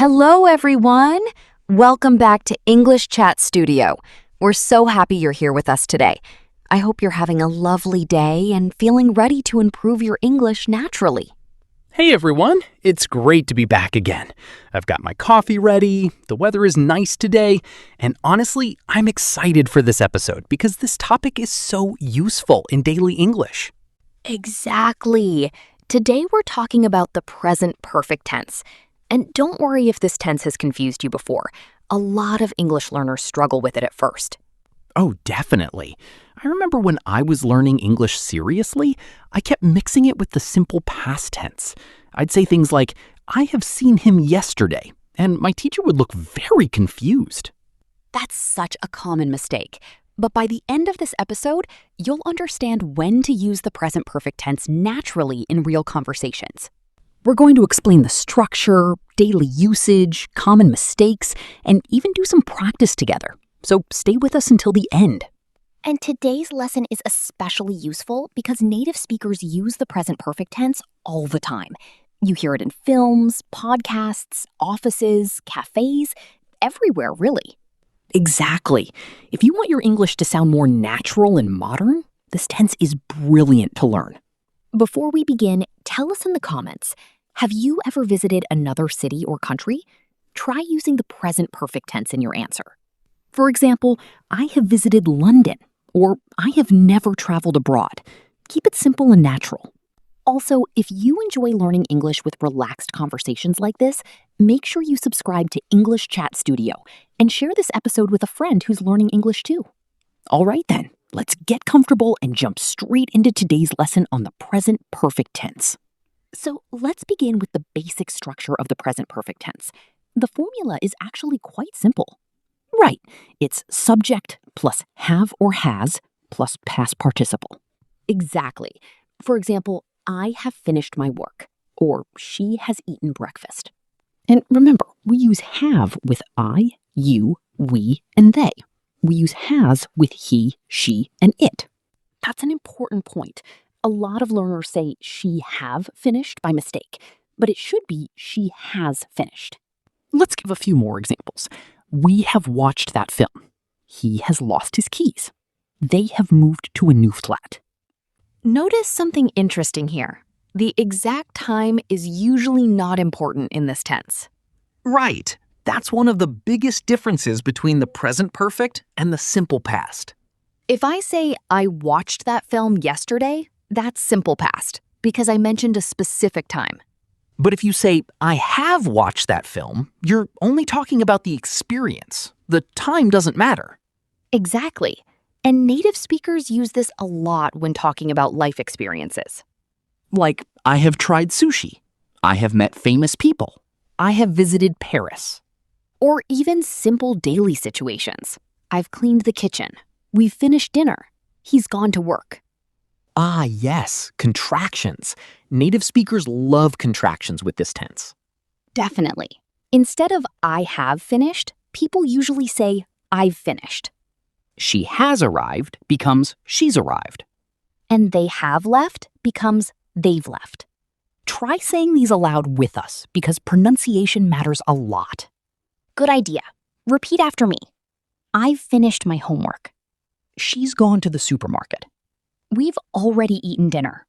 Hello, everyone. Welcome back to English Chat Studio. We're so happy you're here with us today. I hope you're having a lovely day and feeling ready to improve your English naturally. Hey everyone, it's great to be back again. I've got my coffee ready, the weather is nice today, and honestly, I'm excited for this episode because this topic is so useful in daily English. Exactly. Today we're talking about the present perfect tense. And don't worry if this tense has confused you before. A lot of English learners struggle with it at first. Oh, definitely. I remember when I was learning English seriously, I kept mixing it with the simple past tense. I'd say things like, I have seen him yesterday, and my teacher would look very confused. That's such a common mistake. But by the end of this episode, you'll understand when to use the present perfect tense naturally in real conversations. We're going to explain the structure, daily usage, common mistakes, and even do some practice together. So stay with us until the end. And today's lesson is especially useful because native speakers use the present perfect tense all the time. You hear it in films, podcasts, offices, cafes, everywhere, really. Exactly. If you want your English to sound more natural and modern, this tense is brilliant to learn. Before we begin, tell us in the comments, have you ever visited another city or country? Try using the present perfect tense in your answer. For example, I have visited London, or I have never traveled abroad. Keep it simple and natural. Also, if you enjoy learning English with relaxed conversations like this, make sure you subscribe to English Chat Studio and share this episode with a friend who's learning English too. All right then, let's get comfortable and jump straight into today's lesson on the present perfect tense. So let's begin with the basic structure of the present perfect tense. The formula is actually quite simple. Right, it's subject plus have or has plus past participle. Exactly. For example, I have finished my work, or she has eaten breakfast. And remember, we use have with I, you, we, and they. We use has with he, she, and it. That's an important point. A lot of learners say she have finished by mistake, but it should be she has finished. Let's give a few more examples. We have watched that film. He has lost his keys. They have moved to a new flat. Notice something interesting here. The exact time is usually not important in this tense. Right. That's one of the biggest differences between the present perfect and the simple past. If I say I watched that film yesterday, that's simple past because I mentioned a specific time. But if you say, I have watched that film, you're only talking about the experience. The time doesn't matter. Exactly. And native speakers use this a lot when talking about life experiences. Like, I have tried sushi. I have met famous people. I have visited Paris. Or even simple daily situations. I've cleaned the kitchen. We've finished dinner. He's gone to work. Ah, yes, contractions. Native speakers love contractions with this tense. Definitely. Instead of I have finished, people usually say I've finished. She has arrived becomes she's arrived. And they have left becomes they've left. Try saying these aloud with us because pronunciation matters a lot. Good idea. Repeat after me. I've finished my homework. She's gone to the supermarket. We've already eaten dinner.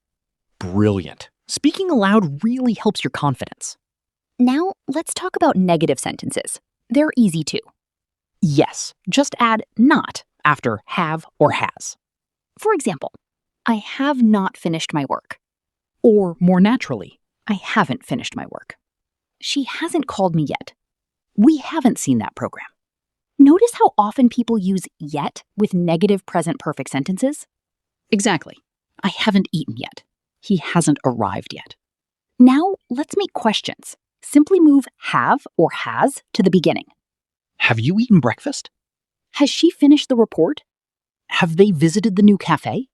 Brilliant. Speaking aloud really helps your confidence. Now, let's talk about negative sentences. They're easy too. Yes, just add not after have or has. For example, I have not finished my work. Or more naturally, I haven't finished my work. She hasn't called me yet. We haven't seen that program. Notice how often people use yet with negative present perfect sentences? Exactly. I haven't eaten yet. He hasn't arrived yet. Now, let's make questions. Simply move have or has to the beginning. Have you eaten breakfast? Has she finished the report? Have they visited the new cafe?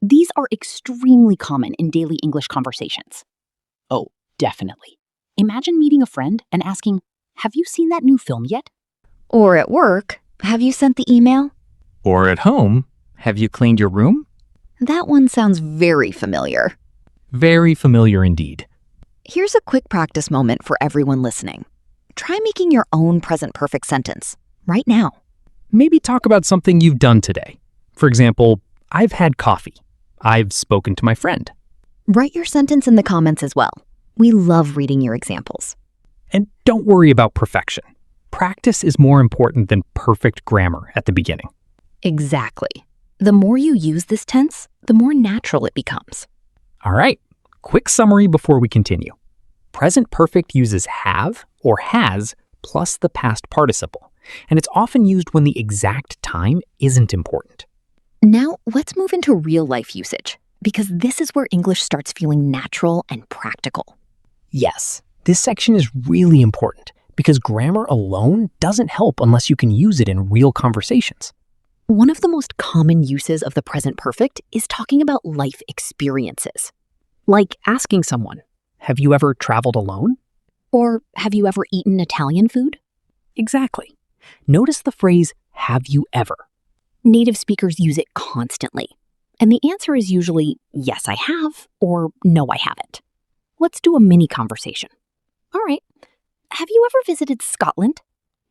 These are extremely common in daily English conversations. Oh, definitely. Imagine meeting a friend and asking, have you seen that new film yet? Or at work, have you sent the email? Or at home, have you cleaned your room? That one sounds very familiar. Very familiar indeed. Here's a quick practice moment for everyone listening. Try making your own present perfect sentence right now. Maybe talk about something you've done today. For example, I've had coffee. I've spoken to my friend. Write your sentence in the comments as well. We love reading your examples. And don't worry about perfection. Practice is more important than perfect grammar at the beginning. Exactly. The more you use this tense, the more natural it becomes. All right, quick summary before we continue. Present perfect uses have or has plus the past participle, and it's often used when the exact time isn't important. Now, let's move into real-life usage, because this is where English starts feeling natural and practical. Yes, this section is really important because grammar alone doesn't help unless you can use it in real conversations. One of the most common uses of the present perfect is talking about life experiences. Like asking someone, Have you ever traveled alone? or have you ever eaten Italian food? Exactly. Notice the phrase, have you ever? Native speakers use it constantly. And the answer is usually, yes, I have, or no, I haven't. Let's do a mini conversation. All right. Have you ever visited Scotland?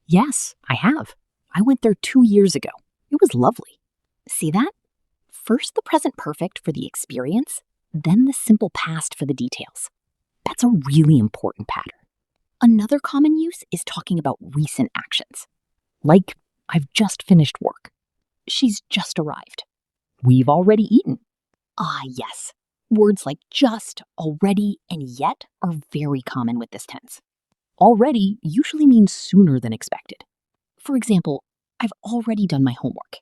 Yes, I have. I went there 2 years ago. It was lovely. See that? First the present perfect for the experience, then the simple past for the details. That's a really important pattern. Another common use is talking about recent actions. Like, I've just finished work. She's just arrived. We've already eaten. Ah, yes. Words like just, already, and yet are very common with this tense. Already usually means sooner than expected. For example, I've already done my homework.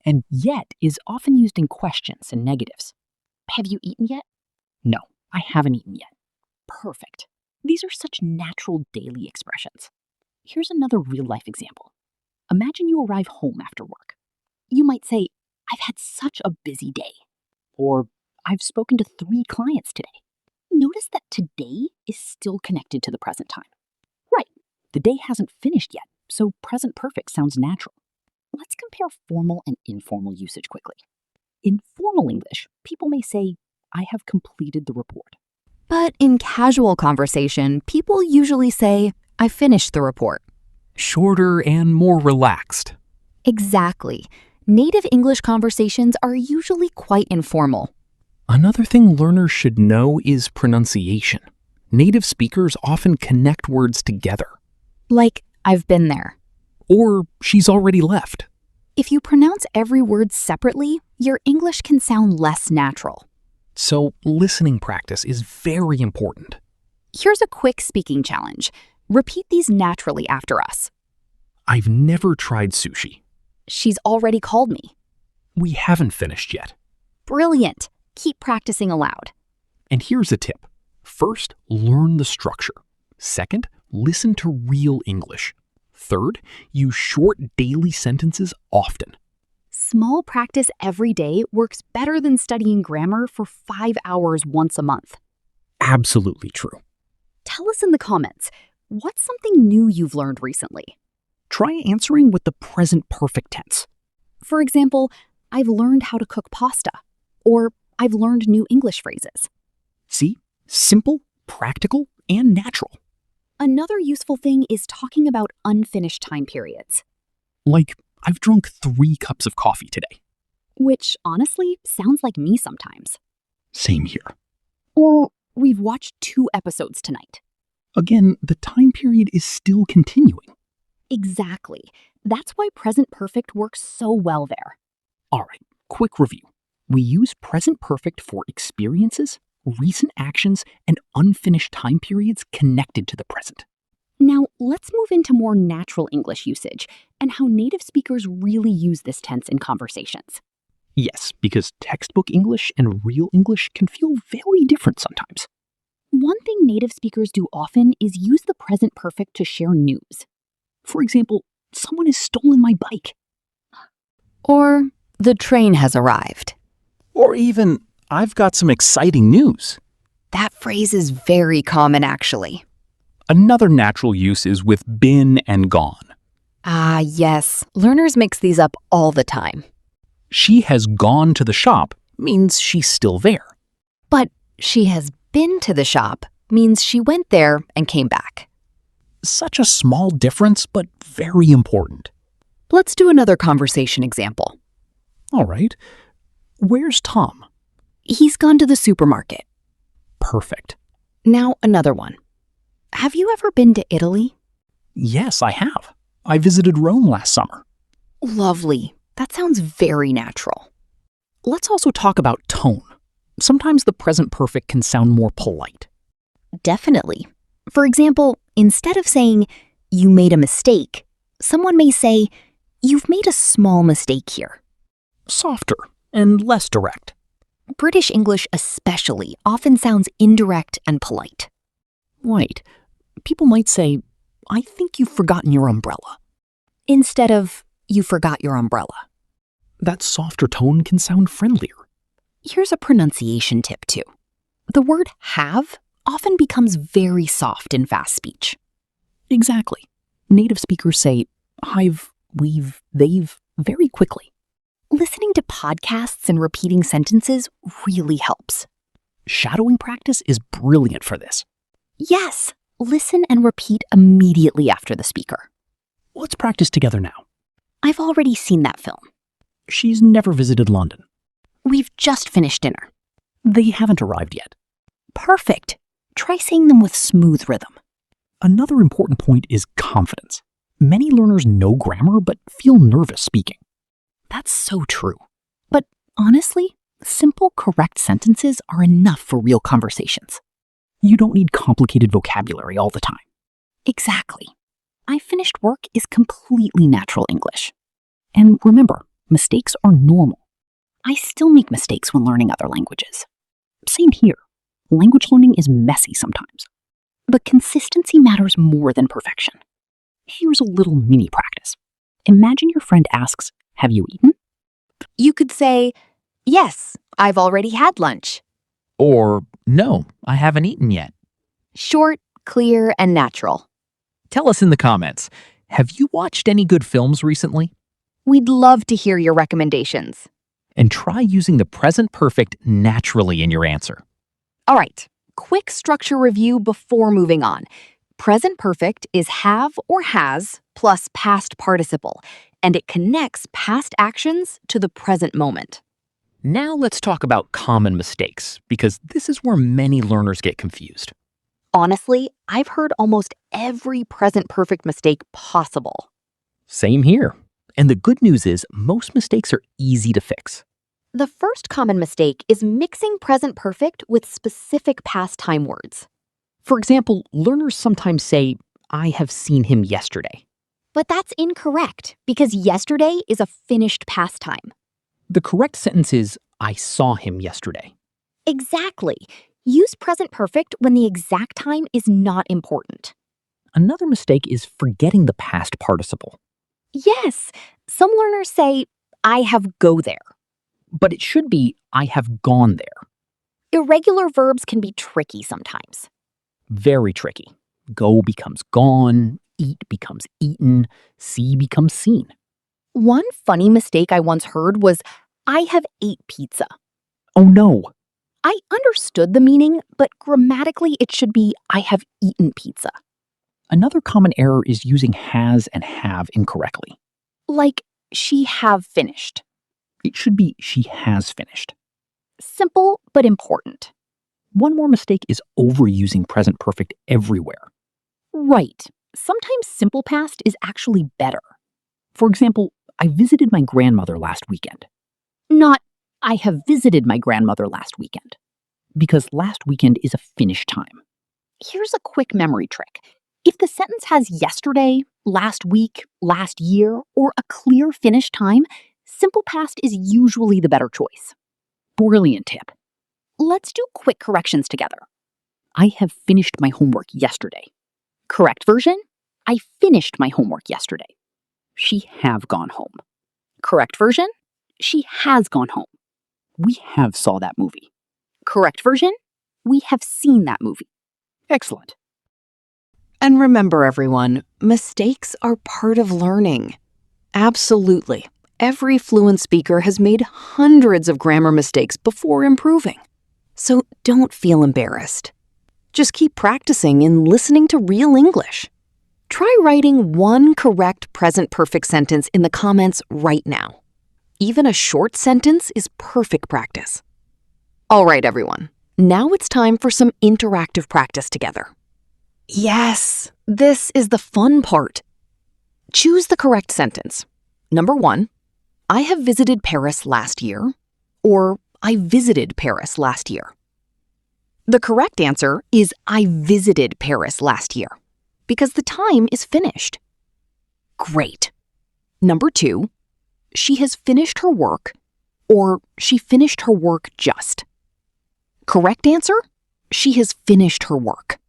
And yet is often used in questions and negatives. Have you eaten yet? No, I haven't eaten yet. Perfect. These are such natural daily expressions. Here's another real-life example. Imagine you arrive home after work. You might say, I've had such a busy day. Or, I've spoken to 3 clients today. Notice that today is still connected to the present time. Right, the day hasn't finished yet, so present perfect sounds natural. Let's compare formal and informal usage quickly. In formal English, people may say, I have completed the report. But in casual conversation, people usually say, I finished the report. Shorter and more relaxed. Exactly. Native English conversations are usually quite informal. Another thing learners should know is pronunciation. Native speakers often connect words together. Like, I've been there. Or she's already left. If you pronounce every word separately, your English can sound less natural. So listening practice is very important. Here's a quick speaking challenge. Repeat these naturally after us. I've never tried sushi. She's already called me. We haven't finished yet. Brilliant. Keep practicing aloud. And here's a tip. First, learn the structure. Second, listen to real English. Third, use short daily sentences often. Small practice every day works better than studying grammar for 5 hours once a month. Absolutely true. Tell us in the comments, what's something new you've learned recently? Try answering with the present perfect tense. For example, I've learned how to cook pasta, or I've learned new English phrases. See? Simple, practical, and natural. Another useful thing is talking about unfinished time periods, Like, I've drunk 3 cups of coffee today. which honestly sounds like me sometimes. Same here. Or we've watched 2 episodes tonight. Again, the time period is still continuing. Exactly. That's why present perfect works so well there. All right, quick review. We use present perfect for experiences, recent actions, and unfinished time periods connected to the present. Now, let's move into more natural English usage and how native speakers really use this tense in conversations. Yes, because textbook English and real English can feel very different sometimes. One thing native speakers do often is use the present perfect to share news. For example, someone has stolen my bike. Or, the train has arrived. Or even, I've got some exciting news. That phrase is very common, actually. Another natural use is with been and gone. Ah, yes. Learners mix these up all the time. She has gone to the shop means she's still there. But she has been to the shop means she went there and came back. Such a small difference, but very important. Let's do another conversation example. All right. Where's Tom? He's gone to the supermarket. Perfect. Now another one. Have you ever been to Italy? Yes, I have. I visited Rome last summer. Lovely. That sounds very natural. Let's also talk about tone. Sometimes the present perfect can sound more polite. Definitely. For example, instead of saying, you made a mistake, someone may say, you've made a small mistake here. Softer and less direct. British English especially often sounds indirect and polite. Wait, people might say, I think you've forgotten your umbrella. Instead of, you forgot your umbrella. That softer tone can sound friendlier. Here's a pronunciation tip too. The word have often becomes very soft in fast speech. Exactly. Native speakers say I've, we've, they've very quickly. Listening to podcasts and repeating sentences really helps. Shadowing practice is brilliant for this. Yes, listen and repeat immediately after the speaker. Let's practice together now. I've already seen that film. She's never visited London. We've just finished dinner. They haven't arrived yet. Perfect. Try saying them with smooth rhythm. Another important point is confidence. Many learners know grammar but feel nervous speaking. That's so true. But honestly, simple, correct sentences are enough for real conversations. You don't need complicated vocabulary all the time. Exactly. I finished work is completely natural English. And remember, mistakes are normal. I still make mistakes when learning other languages. Same here. Language learning is messy sometimes. But consistency matters more than perfection. Here's a little mini practice. Imagine your friend asks, have you eaten? You could say, yes, I've already had lunch. Or, no, I haven't eaten yet. Short, clear, and natural. Tell us in the comments, have you watched any good films recently? We'd love to hear your recommendations. And try using the present perfect naturally in your answer. All right, quick structure review before moving on. Present perfect is have or has plus past participle, and it connects past actions to the present moment. Now let's talk about common mistakes, because this is where many learners get confused. Honestly, I've heard almost every present perfect mistake possible. Same here. And the good news is most mistakes are easy to fix. The first common mistake is mixing present perfect with specific past time words. For example, learners sometimes say, I have seen him yesterday. But that's incorrect, because yesterday is a finished past time. The correct sentence is, I saw him yesterday. Exactly. Use present perfect when the exact time is not important. Another mistake is forgetting the past participle. Yes, some learners say, I have go there. But it should be, I have gone there. Irregular verbs can be tricky sometimes. Very tricky. Go becomes gone, eat becomes eaten, see becomes seen. One funny mistake I once heard was, I have ate pizza. Oh no. I understood the meaning, but grammatically it should be, I have eaten pizza. Another common error is using has and have incorrectly. Like, she have finished. It should be she has finished. Simple, but important. One more mistake is overusing present perfect everywhere. Right. Sometimes simple past is actually better. For example, I visited my grandmother last weekend. Not, I have visited my grandmother last weekend. Because last weekend is a finished time. Here's a quick memory trick. If the sentence has yesterday, last week, last year, or a clear finished time, simple past is usually the better choice. Brilliant tip. Let's do quick corrections together. I have finished my homework yesterday. Correct version, I finished my homework yesterday. She have gone home. Correct version, she has gone home. We have saw that movie. Correct version, we have seen that movie. Excellent. And remember, everyone, mistakes are part of learning. Absolutely. Every fluent speaker has made hundreds of grammar mistakes before improving. So don't feel embarrassed. Just keep practicing and listening to real English. Try writing one correct present perfect sentence in the comments right now. Even a short sentence is perfect practice. All right, everyone. Now it's time for some interactive practice together. Yes, this is the fun part. Choose the correct sentence. Number 1, I have visited Paris last year, or I visited Paris last year. The correct answer is I visited Paris last year, because the time is finished. Great. Number 2, she has finished her work, or she finished her work just. Correct answer, she has finished her work.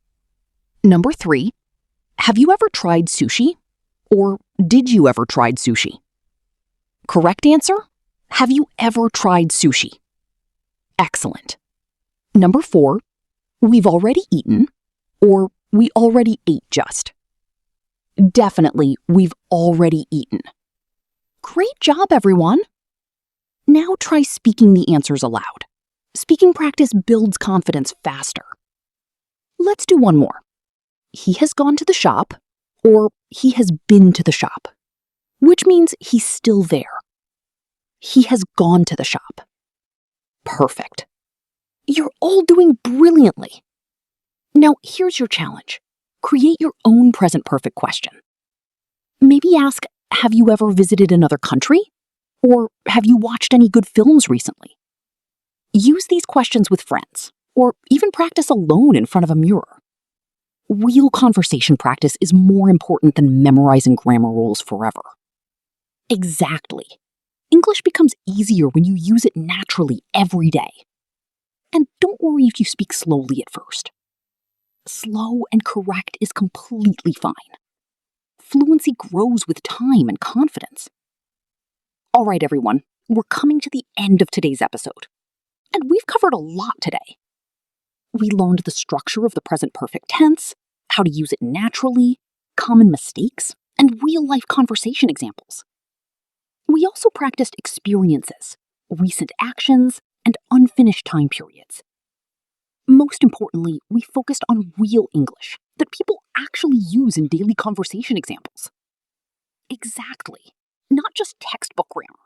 Number 3, have you ever tried sushi, or did you ever try sushi? Correct answer, have you ever tried sushi? Excellent. Number 4, we've already eaten, or we already ate just. Definitely, we've already eaten. Great job, everyone. Now try speaking the answers aloud. Speaking practice builds confidence faster. Let's do one more. He has gone to the shop, or he has been to the shop, which means he's still there. He has gone to the shop. Perfect. You're all doing brilliantly. Now, here's your challenge. Create your own present perfect question. Maybe ask, have you ever visited another country? Or have you watched any good films recently? Use these questions with friends, or even practice alone in front of a mirror. Real conversation practice is more important than memorizing grammar rules forever. Exactly. English becomes easier when you use it naturally every day. And don't worry if you speak slowly at first. Slow and correct is completely fine. Fluency grows with time and confidence. All right, everyone, we're coming to the end of today's episode. And we've covered a lot today. We learned the structure of the present perfect tense, how to use it naturally, common mistakes, and real-life conversation examples. We also practiced experiences, recent actions, and unfinished time periods. Most importantly, we focused on real English that people actually use in daily conversation examples. Exactly, not just textbook grammar.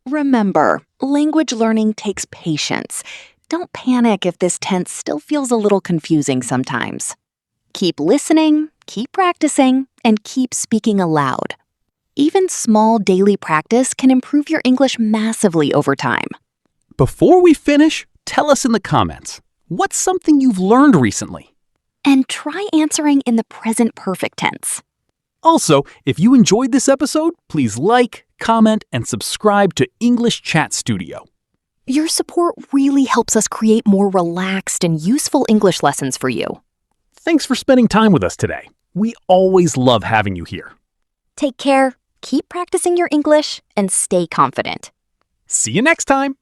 Remember, language learning takes patience. Don't panic if this tense still feels a little confusing sometimes. Keep listening, keep practicing, and keep speaking aloud. Even small daily practice can improve your English massively over time. Before we finish, tell us in the comments, what's something you've learned recently? And try answering in the present perfect tense. Also, if you enjoyed this episode, please like, comment, and subscribe to English Chat Studio. Your support really helps us create more relaxed and useful English lessons for you. Thanks for spending time with us today. We always love having you here. Take care, keep practicing your English, and stay confident. See you next time.